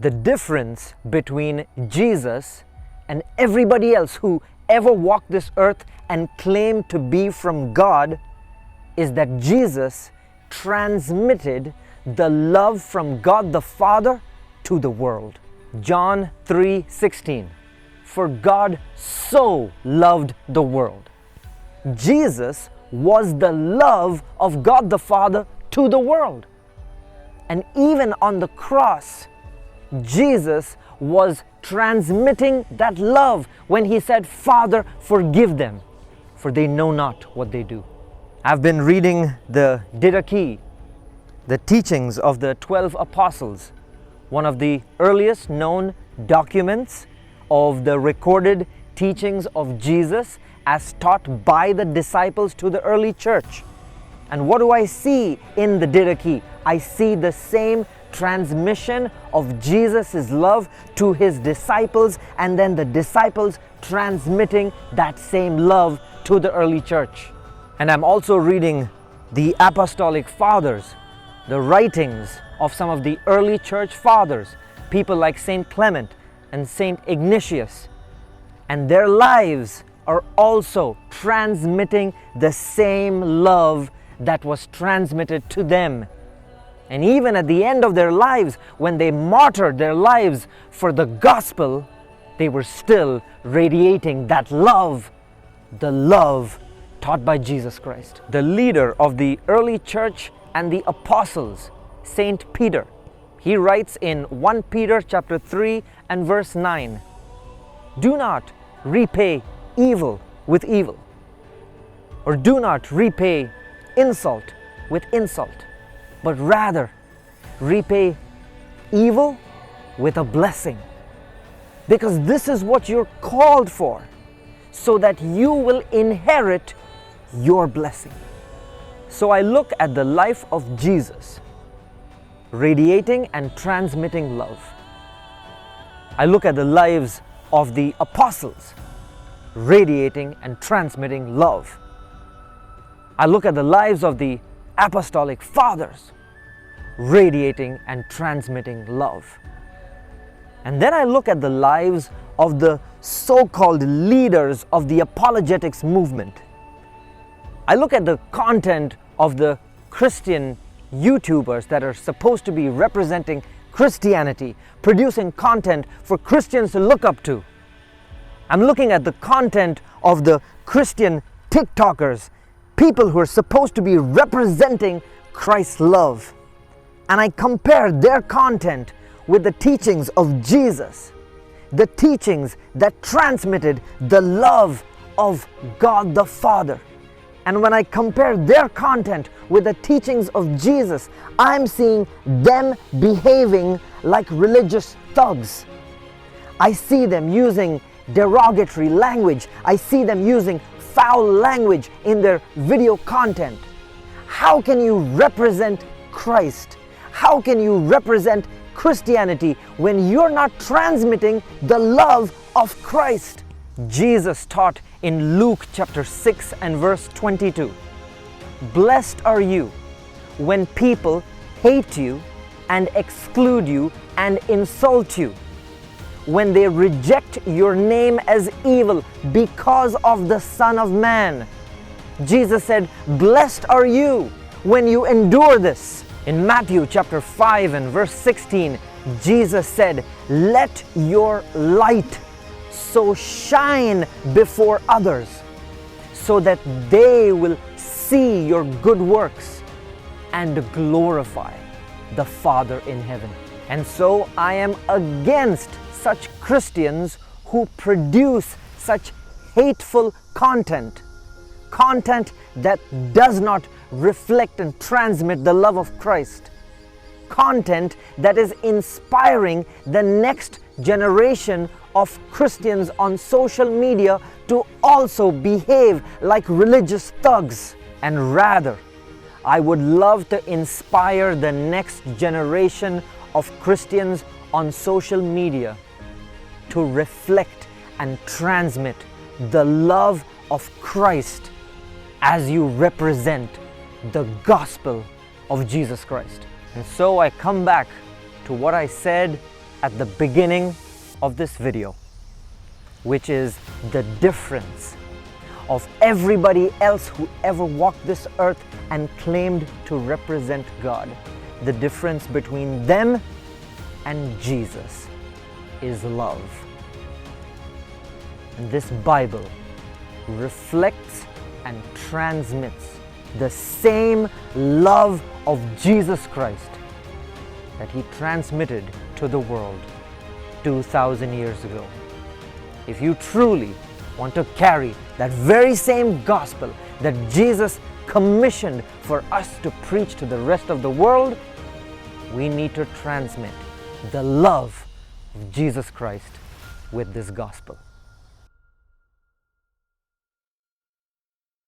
The difference between Jesus and everybody else who ever walked this earth and claimed to be from God is that Jesus transmitted the love from God the Father to the world. John 3:16. For God so loved the world. Jesus was the love of God the Father to the world. And even on the cross, Jesus was transmitting that love when he said, Father, forgive them, for they know not what they do. I've been reading the Didache, the teachings of the 12 apostles, one of the earliest known documents of the recorded teachings of Jesus as taught by the disciples to the early church. And what do I see in the Didache? I see the same transmission of Jesus' love to his disciples, and then the disciples transmitting that same love to the early church. And I'm also reading the Apostolic Fathers, the writings of some of the early church fathers, people like Saint Clement and Saint Ignatius. And their lives are also transmitting the same love that was transmitted to them. And even at the end of their lives, when they martyred their lives for the gospel, they were still radiating that love, the love taught by Jesus Christ. The leader of the early church and the apostles, Saint Peter, he writes in 1 Peter chapter 3 and verse 9, do not repay evil with evil, or do not repay insult with insult, but rather repay evil with a blessing. Because this is what you're called for, so that you will inherit your blessing. So I look at the life of Jesus, radiating and transmitting love. I look at the lives of the apostles, radiating and transmitting love. I look at the lives of the Apostolic Fathers, radiating and transmitting love. And then I look at the lives of the so-called leaders of the apologetics movement. I look at the content of the Christian YouTubers that are supposed to be representing Christianity, producing content for Christians to look up to. I'm looking at the content of the Christian TikTokers, people who are supposed to be representing Christ's love. And I compare their content with the teachings of Jesus, the teachings that transmitted the love of God the Father. And when I compare their content with the teachings of Jesus, I'm seeing them behaving like religious thugs. I see them using derogatory language. I see them using foul language in their video content. How can you represent Christ? How can you represent Christianity when you're not transmitting the love of Christ? Jesus taught in Luke chapter 6 and verse 22, blessed are you when people hate you and exclude you and insult you, when they reject your name as evil because of the Son of Man. Jesus said, blessed are you when you endure this. In Matthew chapter 5 and verse 16, Jesus said, let your light so shine before others, so that they will see your good works and glorify the Father in heaven. And so I am against such Christians who produce such hateful content that does not reflect and transmit the love of Christ, content that is inspiring the next generation of Christians on social media to also behave like religious thugs. And rather, I would love to inspire the next generation of Christians on social media to reflect and transmit the love of Christ as you represent the gospel of Jesus Christ. And so I come back to what I said at the beginning of this video, which is the difference of everybody else who ever walked this earth and claimed to represent God. The difference between them and Jesus is love. And this Bible reflects and transmits the same love of Jesus Christ that He transmitted to the world 2,000 years ago. If you truly want to carry that very same gospel that Jesus commissioned for us to preach to the rest of the world, we need to transmit the love of Jesus Christ with this gospel.